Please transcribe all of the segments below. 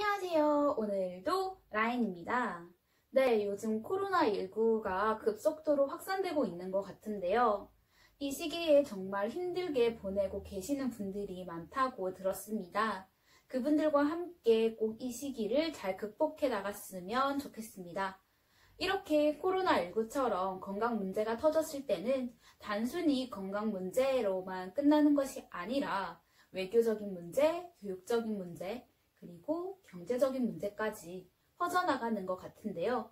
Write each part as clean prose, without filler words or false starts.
안녕하세요. 오늘도 라인입니다. 네, 요즘 코로나19가 급속도로 확산되고 있는 것 같은데요. 이 시기에 정말 힘들게 보내고 계시는 분들이 많다고 들었습니다. 그분들과 함께 꼭 이 시기를 잘 극복해 나갔으면 좋겠습니다. 이렇게 코로나19처럼 건강 문제가 터졌을 때는 단순히 건강 문제로만 끝나는 것이 아니라 외교적인 문제, 교육적인 문제, 그리고 경제적인 문제까지 퍼져나가는 것 같은데요.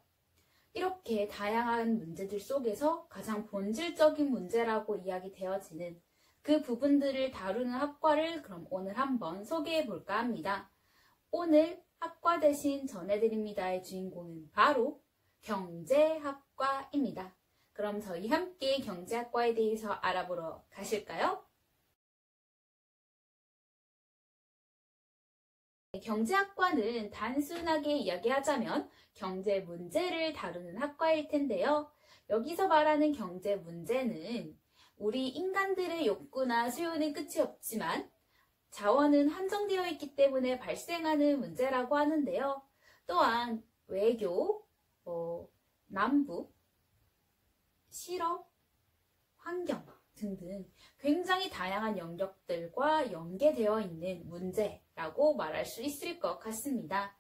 이렇게 다양한 문제들 속에서 가장 본질적인 문제라고 이야기되어지는 그 부분들을 다루는 학과를 그럼 오늘 한번 소개해 볼까 합니다. 오늘 학과 대신 전해드립니다의 주인공은 바로 경제학과입니다. 그럼 저희 함께 경제학과에 대해서 알아보러 가실까요? 경제학과는 단순하게 이야기하자면 경제 문제를 다루는 학과일 텐데요. 여기서 말하는 경제 문제는 우리 인간들의 욕구나 수요는 끝이 없지만 자원은 한정되어 있기 때문에 발생하는 문제라고 하는데요. 또한 외교, 남북, 실업, 환경 등등 굉장히 다양한 영역들과 연계되어 있는 문제라고 말할 수 있을 것 같습니다.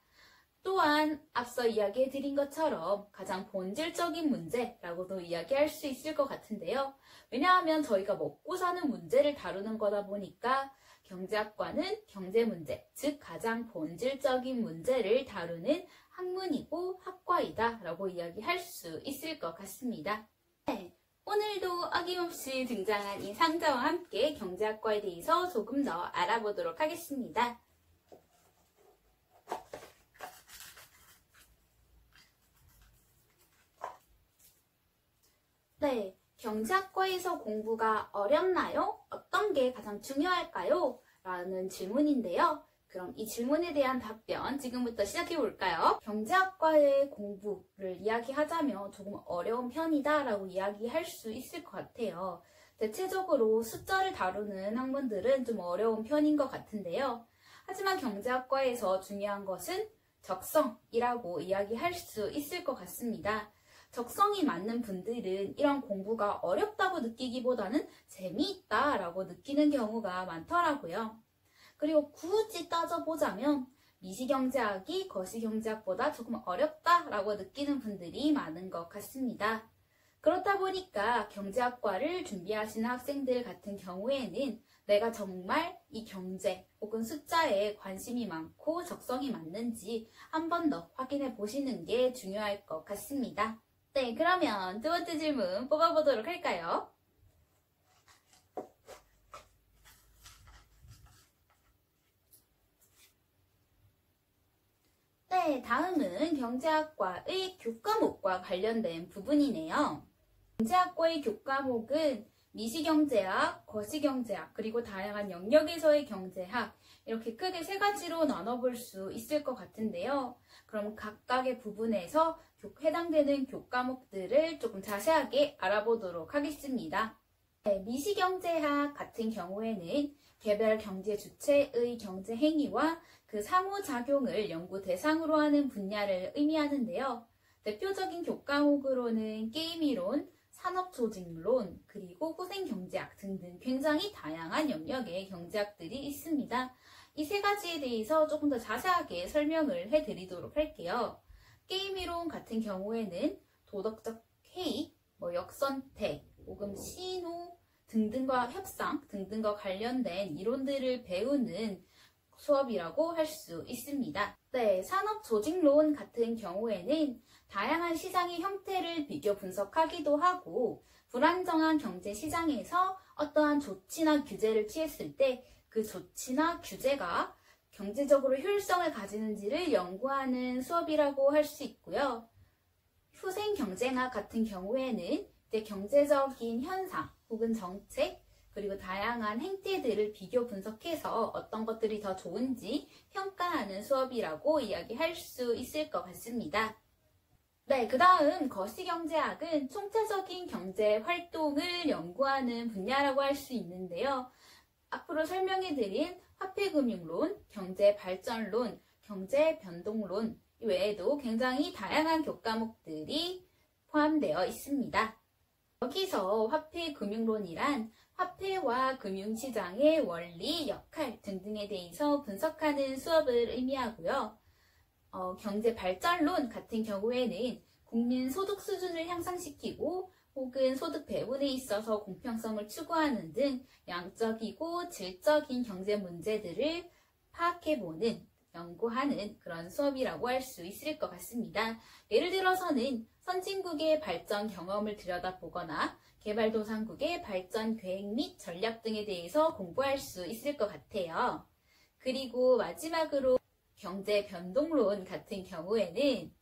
또한 앞서 이야기해드린 것처럼 가장 본질적인 문제라고도 이야기할 수 있을 것 같은데요. 왜냐하면 저희가 먹고 사는 문제를 다루는 거다 보니까 경제학과는 경제 문제, 즉 가장 본질적인 문제를 다루는 학문이고 학과이다 라고 이야기할 수 있을 것 같습니다. 네. 오늘도 어김없이 등장한 이 상자와 함께 경제학과에 대해서 조금 더 알아보도록 하겠습니다. 네, 경제학과에서 공부가 어렵나요? 어떤 게 가장 중요할까요? 라는 질문인데요. 그럼 이 질문에 대한 답변 지금부터 시작해 볼까요? 경제학과의 공부를 이야기하자면 조금 어려운 편이다 라고 이야기할 수 있을 것 같아요. 대체적으로 숫자를 다루는 학문들은 좀 어려운 편인 것 같은데요. 하지만 경제학과에서 중요한 것은 적성이라고 이야기할 수 있을 것 같습니다. 적성이 맞는 분들은 이런 공부가 어렵다고 느끼기보다는 재미있다라고 느끼는 경우가 많더라고요. 그리고 굳이 따져보자면 미시경제학이 거시경제학보다 조금 어렵다라고 느끼는 분들이 많은 것 같습니다. 그렇다 보니까 경제학과를 준비하시는 학생들 같은 경우에는 내가 정말 이 경제 혹은 숫자에 관심이 많고 적성이 맞는지 한 번 더 확인해 보시는 게 중요할 것 같습니다. 네, 그러면 두 번째 질문 뽑아보도록 할까요? 네, 다음은 경제학과의 교과목과 관련된 부분이네요. 경제학과의 교과목은 미시경제학, 거시경제학, 그리고 다양한 영역에서의 경제학 이렇게 크게 세 가지로 나눠볼 수 있을 것 같은데요. 그럼 각각의 부분에서 해당되는 교과목들을 조금 자세하게 알아보도록 하겠습니다. 네, 미시경제학 같은 경우에는 개별 경제 주체의 경제 행위와 그 상호작용을 연구 대상으로 하는 분야를 의미하는데요. 대표적인 교과목으로는 게임이론, 산업조직론, 그리고 후생경제학 등등 굉장히 다양한 영역의 경제학들이 있습니다. 이 세 가지에 대해서 조금 더 자세하게 설명을 해드리도록 할게요. 게임이론 같은 경우에는 도덕적 해이, 역선택, 혹은 신호 등등과 협상 등등과 관련된 이론들을 배우는 수업이라고 할 수 있습니다. 네, 산업조직론 같은 경우에는 다양한 시장의 형태를 비교 분석하기도 하고 불안정한 경제 시장에서 어떠한 조치나 규제를 취했을 때 그 조치나 규제가 경제적으로 효율성을 가지는지를 연구하는 수업이라고 할 수 있고요. 후생경제학 같은 경우에는 경제적인 현상 혹은 정책 그리고 다양한 행태들을 비교 분석해서 어떤 것들이 더 좋은지 평가하는 수업이라고 이야기할 수 있을 것 같습니다. 네, 그 다음 거시경제학은 총체적인 경제 활동을 연구하는 분야라고 할 수 있는데요. 앞으로 설명해드린 화폐금융론, 경제발전론, 경제 변동론 외에도 굉장히 다양한 교과목들이 포함되어 있습니다. 여기서 화폐금융론이란 화폐와 금융시장의 원리, 역할 등등에 대해서 분석하는 수업을 의미하고요. 경제발전론 같은 경우에는 국민 소득 수준을 향상시키고 혹은 소득 배분에 있어서 공평성을 추구하는 등 양적이고 질적인 경제 문제들을 파악해보는, 연구하는 그런 수업이라고 할 수 있을 것 같습니다. 예를 들어서는 선진국의 발전 경험을 들여다보거나 개발도상국의 발전 계획 및 전략 등에 대해서 공부할 수 있을 것 같아요. 그리고 마지막으로 경제 변동론 같은 경우에는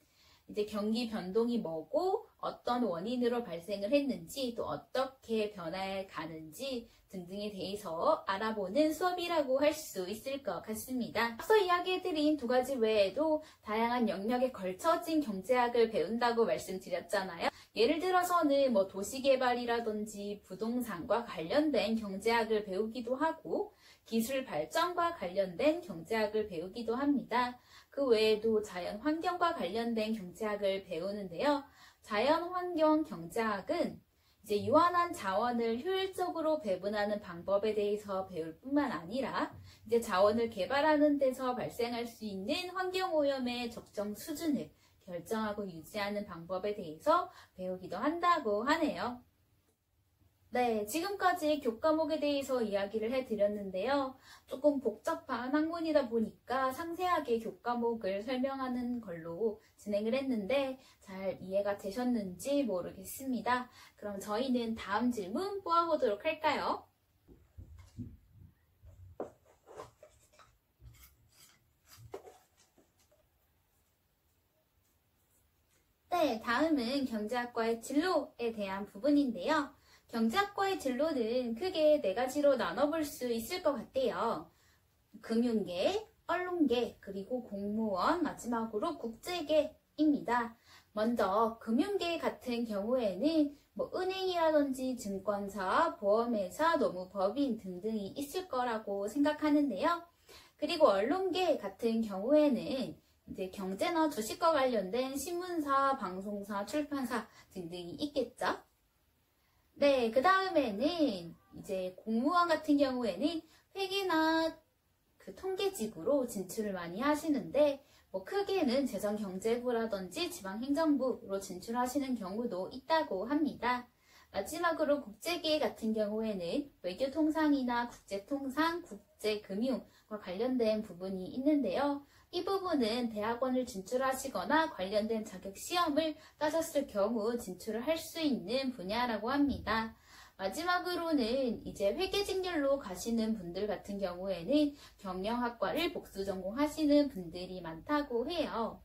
이제 경기 변동이 뭐고 어떤 원인으로 발생을 했는지 또 어떻게 변화해 가는지 등등에 대해서 알아보는 수업이라고 할 수 있을 것 같습니다. 앞서 이야기해드린 두 가지 외에도 다양한 영역에 걸쳐진 경제학을 배운다고 말씀드렸잖아요. 예를 들어서는 도시개발이라든지 부동산과 관련된 경제학을 배우기도 하고 기술 발전과 관련된 경제학을 배우기도 합니다. 그 외에도 자연환경과 관련된 경제학을 배우는데요. 자연환경 경제학은 이제 유한한 자원을 효율적으로 배분하는 방법에 대해서 배울 뿐만 아니라 이제 자원을 개발하는 데서 발생할 수 있는 환경오염의 적정 수준을 결정하고 유지하는 방법에 대해서 배우기도 한다고 하네요. 네, 지금까지 교과목에 대해서 이야기를 해드렸는데요. 조금 복잡한 학문이다 보니까 상세하게 교과목을 설명하는 걸로 진행을 했는데 잘 이해가 되셨는지 모르겠습니다. 그럼 저희는 다음 질문 뽑아보도록 할까요? 네, 다음은 경제학과의 진로에 대한 부분인데요. 경제학과의 진로는 크게 네 가지로 나눠볼 수 있을 것 같아요. 금융계, 언론계, 그리고 공무원, 마지막으로 국제계입니다. 먼저 금융계 같은 경우에는 은행이라든지 증권사, 보험회사, 노무법인 등등이 있을 거라고 생각하는데요. 그리고 언론계 같은 경우에는 이제 경제나 주식과 관련된 신문사, 방송사, 출판사 등등이 있겠죠. 네, 그 다음에는 이제 공무원 같은 경우에는 회계나 통계직으로 진출을 많이 하시는데 크게는 재정경제부라든지 지방행정부로 진출하시는 경우도 있다고 합니다. 마지막으로 국제계 같은 경우에는 외교통상이나 국제통상, 국제금융과 관련된 부분이 있는데요. 이 부분은 대학원을 진출하시거나 관련된 자격시험을 따졌을 경우 진출을 할 수 있는 분야라고 합니다. 마지막으로는 이제 회계직렬로 가시는 분들 같은 경우에는 경영학과를 복수 전공하시는 분들이 많다고 해요.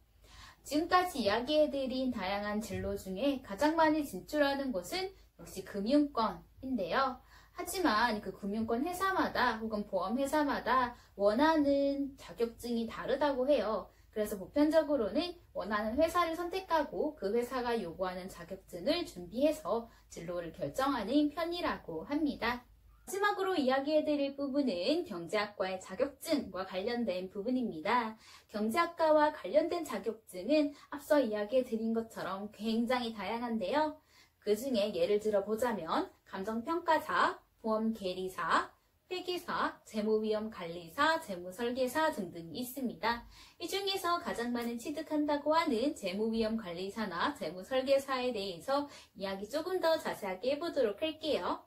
지금까지 이야기해드린 다양한 진로 중에 가장 많이 진출하는 곳은 역시 금융권인데요. 하지만 그 금융권 회사마다 혹은 보험회사마다 원하는 자격증이 다르다고 해요. 그래서 보편적으로는 원하는 회사를 선택하고 그 회사가 요구하는 자격증을 준비해서 진로를 결정하는 편이라고 합니다. 마지막으로 이야기해드릴 부분은 경제학과의 자격증과 관련된 부분입니다. 경제학과와 관련된 자격증은 앞서 이야기해드린 것처럼 굉장히 다양한데요. 그 중에 예를 들어 보자면 감정평가사, 보험계리사, 회계사, 재무위험관리사, 재무설계사 등등이 있습니다. 이 중에서 가장 많은 취득한다고 하는 재무위험관리사나 재무설계사에 대해서 이야기 조금 더 자세하게 해보도록 할게요.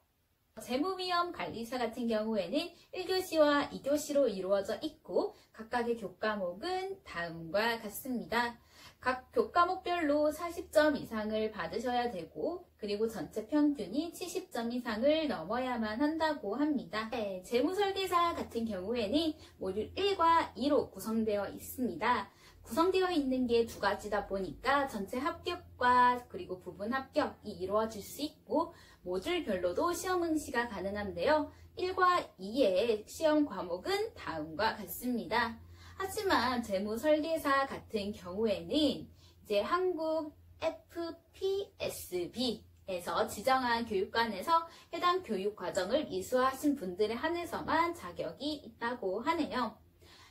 재무위험관리사 같은 경우에는 1교시와 2교시로 이루어져 있고 각각의 교과목은 다음과 같습니다. 각 교과목별로 40점 이상을 받으셔야 되고 그리고 전체 평균이 70점 이상을 넘어야만 한다고 합니다. 네, 재무설계사 같은 경우에는 모듈 1과 2로 구성되어 있습니다. 구성되어 있는 게 두 가지다 보니까 전체 합격과 그리고 부분 합격이 이루어질 수 있고 모듈별로도 시험 응시가 가능한데요. 1과 2의 시험 과목은 다음과 같습니다. 하지만 재무설계사 같은 경우에는 이제 한국 FPSB에서 지정한 교육관에서 해당 교육 과정을 이수하신 분들에 한해서만 자격이 있다고 하네요.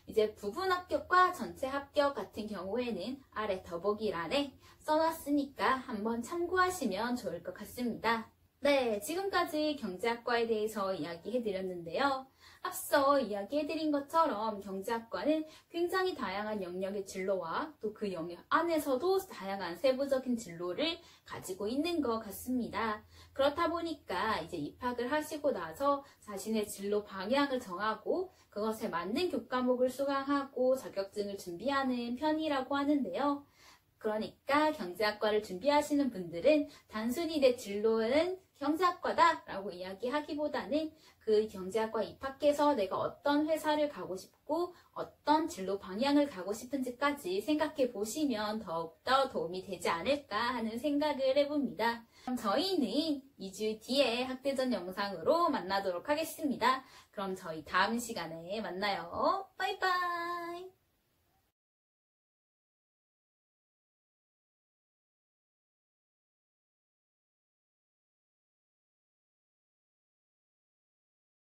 이제 부분 합격과 전체 합격 같은 경우에는 아래 더보기란에 써놨으니까 한번 참고하시면 좋을 것 같습니다. 네, 지금까지 경제학과에 대해서 이야기해드렸는데요. 앞서 이야기해드린 것처럼 경제학과는 굉장히 다양한 영역의 진로와 또 그 영역 안에서도 다양한 세부적인 진로를 가지고 있는 것 같습니다. 그렇다 보니까 이제 입학을 하시고 나서 자신의 진로 방향을 정하고 그것에 맞는 교과목을 수강하고 자격증을 준비하는 편이라고 하는데요. 그러니까 경제학과를 준비하시는 분들은 단순히 내 진로는 경제학과다 라고 이야기하기보다는 그 경제학과 입학해서 내가 어떤 회사를 가고 싶고 어떤 진로 방향을 가고 싶은지까지 생각해 보시면 더욱더 도움이 되지 않을까 하는 생각을 해봅니다. 그럼 저희는 2주 뒤에 학대전 영상으로 만나도록 하겠습니다. 그럼 저희 다음 시간에 만나요. 바이바이.